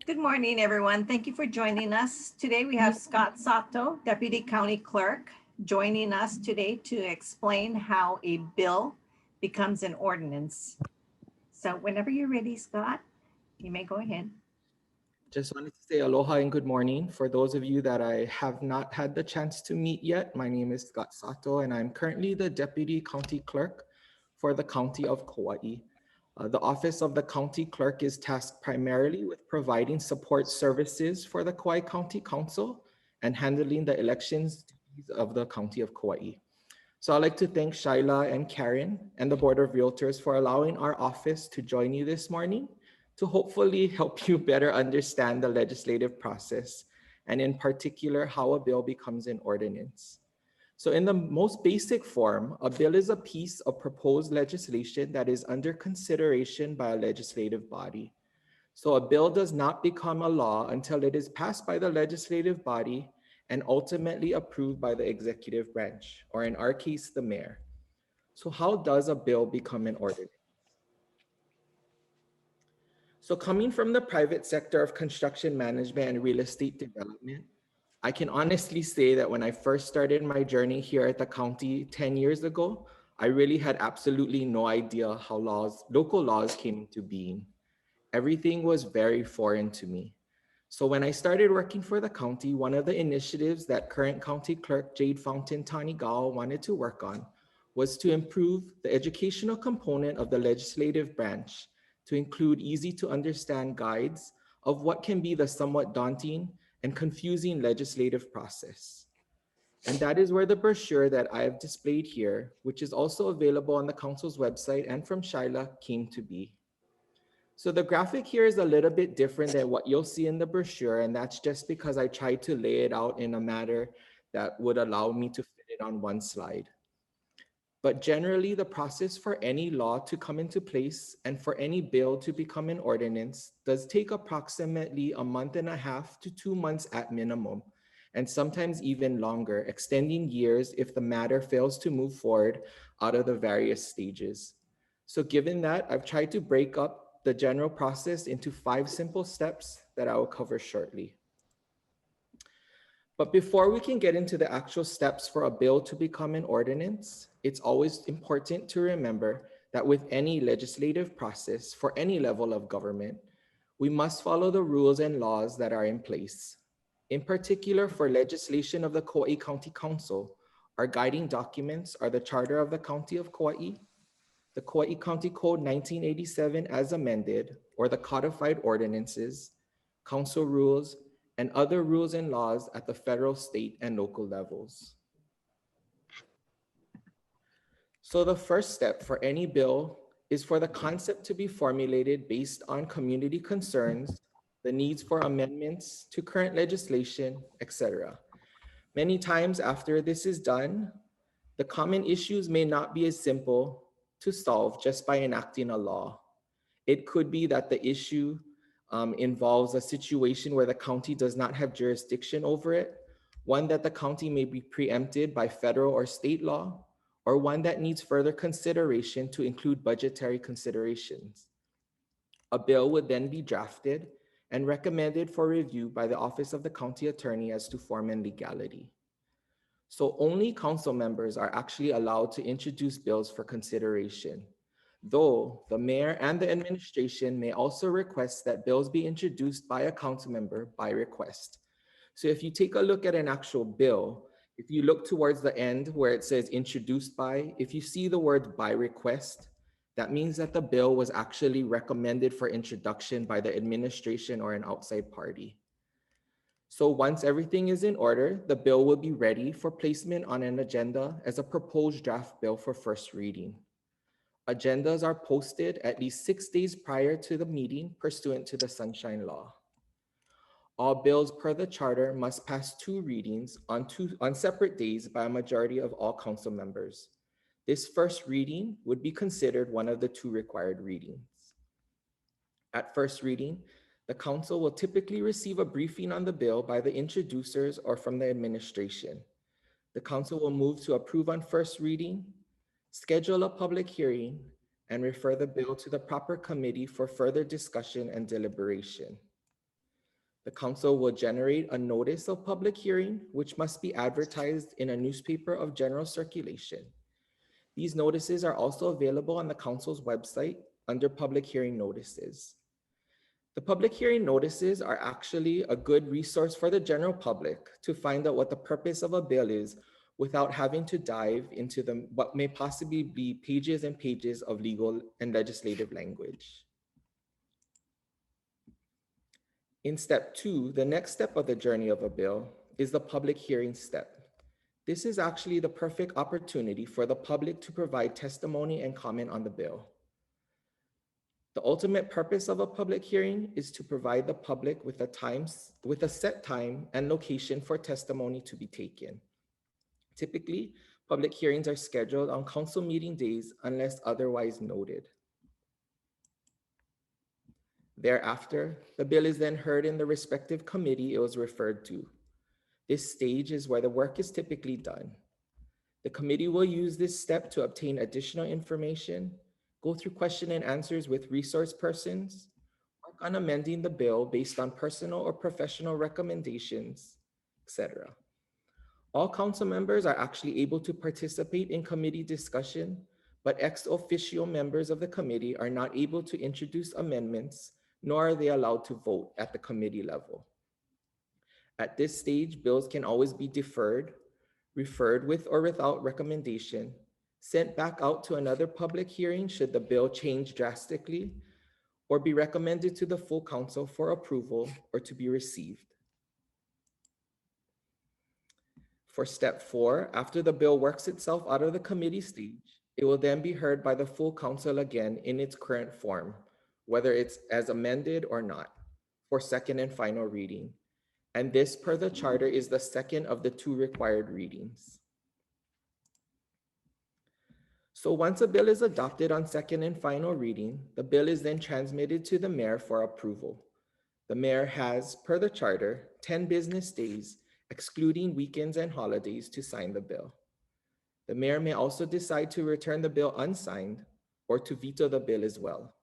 Good morning, everyone. Thank you for joining us. Today we have Scott Sato, Deputy County Clerk, joining us today to explain how a bill becomes an ordinance. So whenever you're ready, Scott, you may go ahead. Just wanted to say aloha and good morning. For those of you that I have not had the chance to meet yet, my name is Scott Sato, and I'm currently the Deputy County Clerk for the County of Kauai. The Office of the County Clerk is tasked primarily with providing support services for the Kauai County Council and handling the elections duties of the County of Kauai. So I'd like to thank Shaila and Karen and the Board of Realtors for allowing our office to join you this morning to hopefully help you better understand the legislative process, and in particular, how a bill becomes an ordinance. So in the most basic form, a bill is a piece of proposed legislation that is under consideration by a legislative body. So a bill does not become a law until it is passed by the legislative body and ultimately approved by the executive branch, or in our case, the mayor. So how does a bill become an ordinance? So coming from the private sector of construction management and real estate development, I can honestly say that when I first started my journey here at the county 10 years ago, I really had absolutely no idea how local laws came into being. Everything was very foreign to me. So when I started working for the county, one of the initiatives that current county clerk Jade Fountain Tanigao wanted to work on was to improve the educational component of the legislative branch to include easy to understand guides of what can be the somewhat daunting and confusing legislative process. And that is where the brochure that I have displayed here, which is also available on the council's website and from Shyla, came to be. So the graphic here is a little bit different than what you'll see in the brochure, and that's just because I tried to lay it out in a manner that would allow me to fit it on one slide. But generally, the process for any law to come into place and for any bill to become an ordinance does take approximately a month and a half to 2 months at minimum, and sometimes even longer, extending years if the matter fails to move forward out of the various stages. So given that, I've tried to break up the general process into 5 simple steps that I will cover shortly. But before we can get into the actual steps for a bill to become an ordinance, it's always important to remember that with any legislative process for any level of government, we must follow the rules and laws that are in place. In particular, for legislation of the Kauai County Council, our guiding documents are the Charter of the County of Kauai, the Kauai County Code 1987 as amended, or the codified ordinances, council rules, and other rules and laws at the federal, state, and local levels. So the first step for any bill is for the concept to be formulated based on community concerns, the needs for amendments to current legislation, etc. Many times after this is done, the common issues may not be as simple to solve just by enacting a law. It could be that the issue involves a situation where the county does not have jurisdiction over it, one that the county may be preempted by federal or state law, or one that needs further consideration to include budgetary considerations. A bill would then be drafted and recommended for review by the Office of the County Attorney as to form and legality. So only council members are actually allowed to introduce bills for consideration, though the mayor and the administration may also request that bills be introduced by a council member by request. So if you take a look at an actual bill, if you look towards the end where it says introduced by, if you see the word by request, that means that the bill was actually recommended for introduction by the administration or an outside party. So once everything is in order, the bill will be ready for placement on an agenda as a proposed draft bill for first reading. Agendas are posted at least 6 days prior to the meeting pursuant to the Sunshine Law. All bills per the charter must pass 2 readings on separate days by a majority of all council members. This first reading would be considered one of the 2 required readings. At first reading, the council will typically receive a briefing on the bill by the introducers or from the administration. The council will move to approve on first reading, schedule a public hearing, and refer the bill to the proper committee for further discussion and deliberation. The council will generate a notice of public hearing, which must be advertised in a newspaper of general circulation. These notices are also available on the council's website under public hearing notices. The public hearing notices are actually a good resource for the general public to find out what the purpose of a bill is without having to dive into what may possibly be pages and pages of legal and legislative language. In step 2, the next step of the journey of a bill is the public hearing step. This is actually the perfect opportunity for the public to provide testimony and comment on the bill. The ultimate purpose of a public hearing is to provide the public with a set time and location for testimony to be taken. Typically, public hearings are scheduled on council meeting days unless otherwise noted. Thereafter, the bill is then heard in the respective committee it was referred to. This stage is where the work is typically done. The committee will use this step to obtain additional information, go through question and answers with resource persons, work on amending the bill based on personal or professional recommendations, etc. All council members are actually able to participate in committee discussion, but ex officio members of the committee are not able to introduce amendments, nor are they allowed to vote at the committee level. At this stage, bills can always be deferred, referred with or without recommendation, sent back out to another public hearing should the bill change drastically, or be recommended to the full council for approval or to be received. For step 4, after the bill works itself out of the committee stage, it will then be heard by the full council again in its current form, whether it's as amended or not, for second and final reading. And this, per the charter, is the second of the 2 required readings. So once a bill is adopted on second and final reading, the bill is then transmitted to the mayor for approval. The mayor has, per the charter, 10 business days, excluding weekends and holidays, to sign the bill. The mayor may also decide to return the bill unsigned or to veto the bill as well.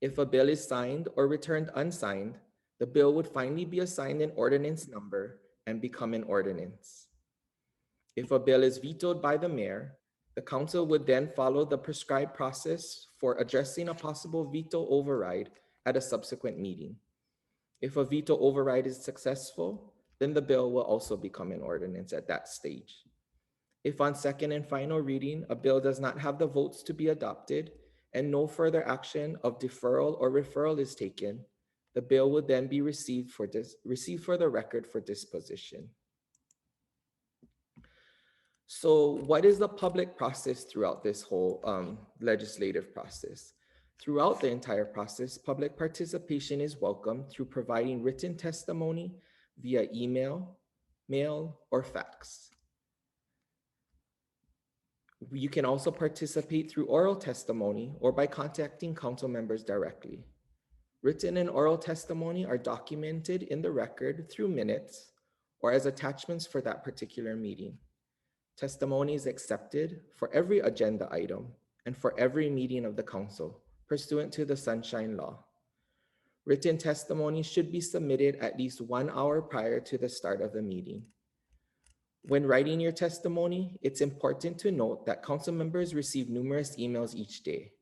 If a bill is signed or returned unsigned, the bill would finally be assigned an ordinance number and become an ordinance. If a bill is vetoed by the mayor, the council would then follow the prescribed process for addressing a possible veto override at a subsequent meeting. If a veto override is successful, then the bill will also become an ordinance at that stage. If on second and final reading, a bill does not have the votes to be adopted and no further action of deferral or referral is taken, the bill would then be received for the record for disposition. So what is the public process throughout this whole legislative process? Throughout the entire process, public participation is welcome through providing written testimony via email, mail, or fax. You can also participate through oral testimony or by contacting council members directly. Written and oral testimony are documented in the record through minutes or as attachments for that particular meeting. Testimony is accepted for every agenda item and for every meeting of the council, pursuant to the Sunshine Law. Written testimony should be submitted at least 1 hour prior to the start of the meeting. When writing your testimony, it's important to note that council members receive numerous emails each day.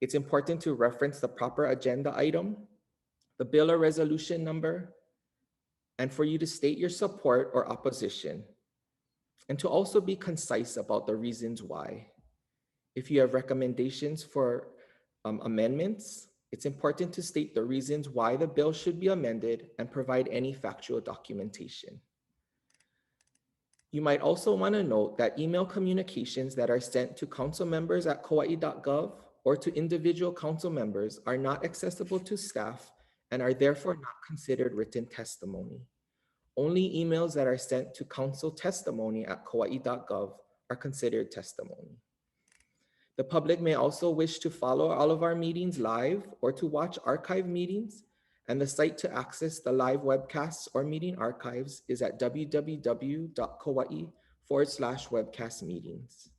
It's important to reference the proper agenda item, the bill or resolution number, and for you to state your support or opposition, and to also be concise about the reasons why. If you have recommendations for amendments, it's important to state the reasons why the bill should be amended and provide any factual documentation. You might also want to note that email communications that are sent to council members at kauai.gov or to individual council members are not accessible to staff and are therefore not considered written testimony. Only emails that are sent to council testimony at kauai.gov are considered testimony. The public may also wish to follow all of our meetings live or to watch archive meetings, and the site to access the live webcasts or meeting archives is at www.kauai.com/webcast meetings.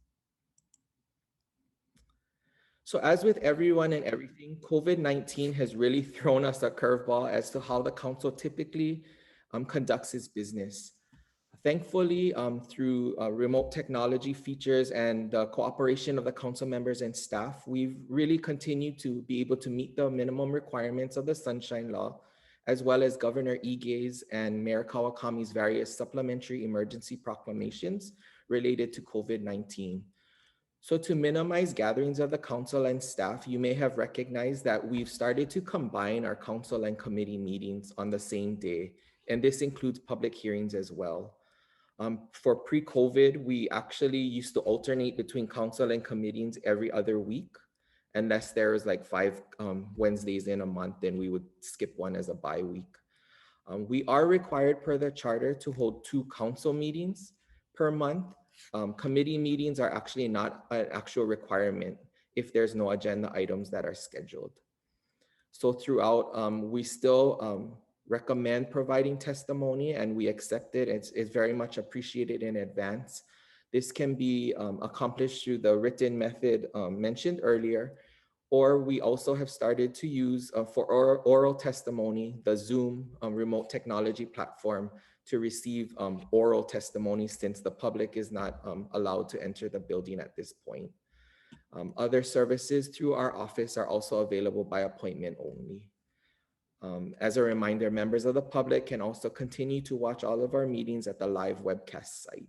So as with everyone and everything, COVID-19 has really thrown us a curveball as to how the council typically conducts its business. Thankfully, through remote technology features and the cooperation of the council members and staff, we've really continued to be able to meet the minimum requirements of the Sunshine Law, as well as Governor Ige's and Mayor Kawakami's various supplementary emergency proclamations related to COVID-19. So to minimize gatherings of the council and staff, you may have recognized that we've started to combine our council and committee meetings on the same day, and this includes public hearings as well. For pre-COVID, we actually used to alternate between council and committees every other week. Unless there was like 5 Wednesdays in a month, then we would skip one as a bye week. We are required per the charter to hold 2 council meetings per month. Committee meetings are actually not an actual requirement if there's no agenda items that are scheduled. So throughout, we still recommend providing testimony, and we accept it. It's very much appreciated in advance. This can be accomplished through the written method mentioned earlier, or we also have started to use for oral testimony, the Zoom remote technology platform to receive oral testimony, since the public is not allowed to enter the building at this point. Other services through our office are also available by appointment only. As a reminder, members of the public can also continue to watch all of our meetings at the live webcast site.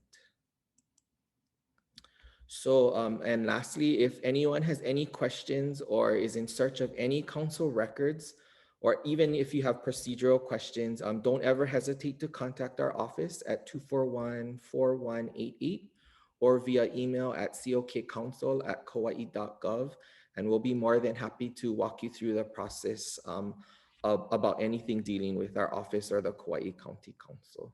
So, and lastly, if anyone has any questions or is in search of any council records, or even if you have procedural questions, don't ever hesitate to contact our office at 241-4188 or via email at cokcouncil@kauai.gov, and we'll be more than happy to walk you through the process about anything dealing with our office or the Kauai County Council.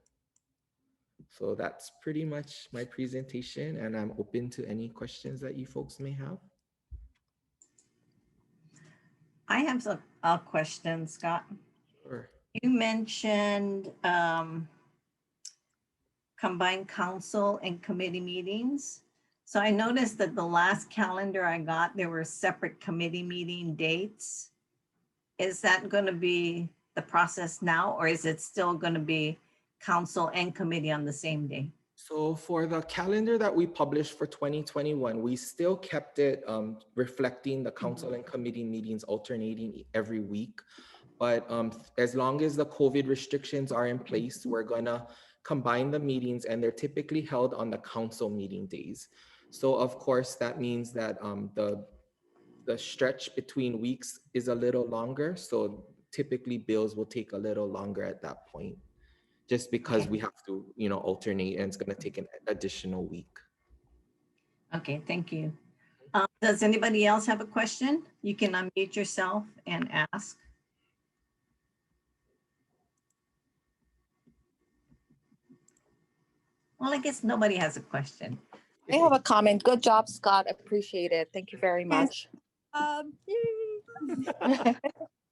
So that's pretty much my presentation, and I'm open to any questions that you folks may have. I have a question, Scott. Sure. You mentioned combined council and committee meetings. So I noticed that the last calendar I got, there were separate committee meeting dates. Is that going to be the process now, or is it still going to be council and committee on the same day? So for the calendar that we published for 2021, we still kept it reflecting the council and committee meetings alternating every week. But as long as the COVID restrictions are in place, we're gonna combine the meetings, and they're typically held on the council meeting days. So of course, that means that the stretch between weeks is a little longer. So typically bills will take a little longer at that point, just because Okay. we have to, alternate, and it's going to take an additional week. Okay, thank you. Does anybody else have a question? You can unmute yourself and ask. Well, I guess nobody has a question. I have a comment. Good job, Scott. Appreciate it. Thank you very much.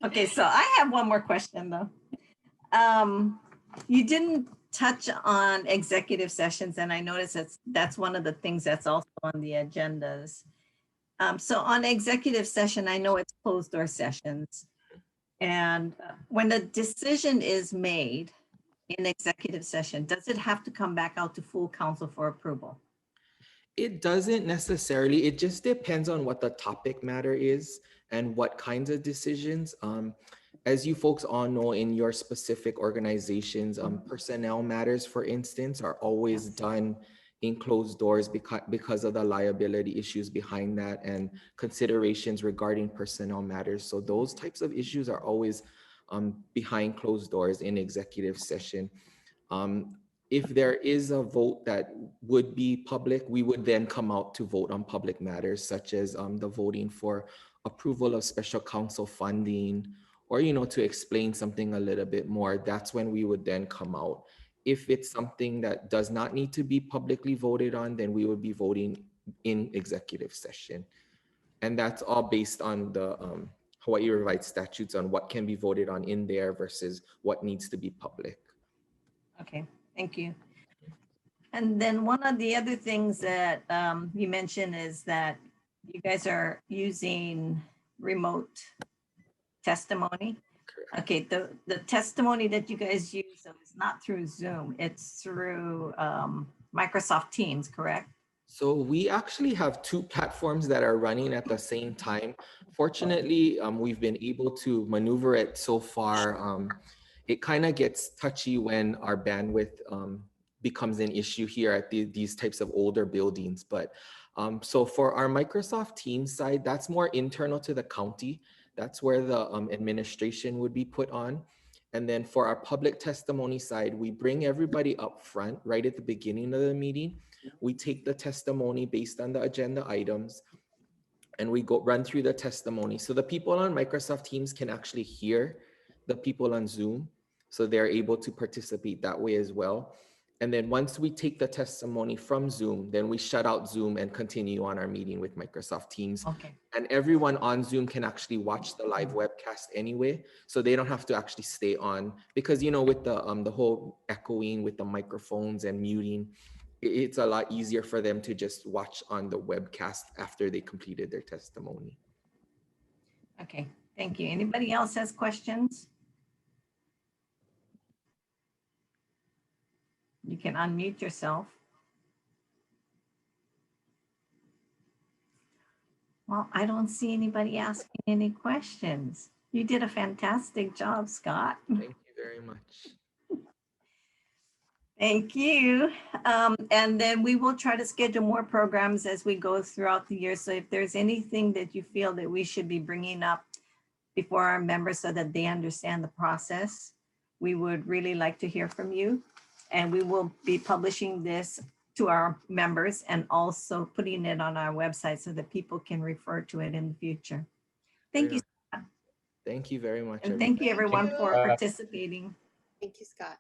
Okay, so I have one more question though. You didn't touch on executive sessions, and I noticed that's one of the things that's also on the agendas. So on executive session, I know it's closed door sessions. And when a decision is made in executive session, does it have to come back out to full council for approval? It doesn't necessarily. It just depends on what the topic matter is and what kinds of decisions. As you folks all know, in your specific organizations, personnel matters, for instance, are always done in closed doors because of the liability issues behind that and considerations regarding personnel matters. So those types of issues are always behind closed doors in executive session. If there is a vote that would be public, we would then come out to vote on public matters, such as the voting for approval of special counsel funding, or to explain something a little bit more. That's when we would then come out. If it's something that does not need to be publicly voted on, then we would be voting in executive session. And that's all based on the Hawaii Revised Statutes on what can be voted on in there versus what needs to be public. Okay, thank you. And then one of the other things that you mentioned is that You guys are using remote testimony? Correct. Okay, the testimony that you guys use so is not through Zoom, it's through Microsoft Teams, correct? So we actually have two platforms that are running at the same time. Fortunately, we've been able to maneuver it so far. It kind of gets touchy when our bandwidth becomes an issue here at these types of older buildings. But so for our Microsoft Teams side, that's more internal to the county. That's where the administration would be put on. And then for our public testimony side, we bring everybody up front right at the beginning of the meeting. We take the testimony based on the agenda items and we go run through the testimony. So the people on Microsoft Teams can actually hear the people on Zoom. So they're able to participate that way as well. And then once we take the testimony from Zoom, then we shut out Zoom and continue on our meeting with Microsoft Teams. Okay, And everyone on Zoom can actually watch the live webcast anyway. So they don't have to actually stay on because, you know, with the whole echoing with the microphones and muting, it's a lot easier for them to just watch on the webcast after they completed their testimony. okay, thank you. Anybody else has questions? You can unmute yourself. Well, I don't see anybody asking any questions. You did a fantastic job, Scott. Thank you very much. Thank you. And then we will try to schedule more programs as we go throughout the year. So if there's anything that you feel that we should be bringing up before our members so that they understand the process, we would really like to hear from you. And we will be publishing this to our members and also putting it on our website so that people can refer to it in the future. Thank you. Thank you very much. And thank you everyone you. for participating. Thank you, Scott.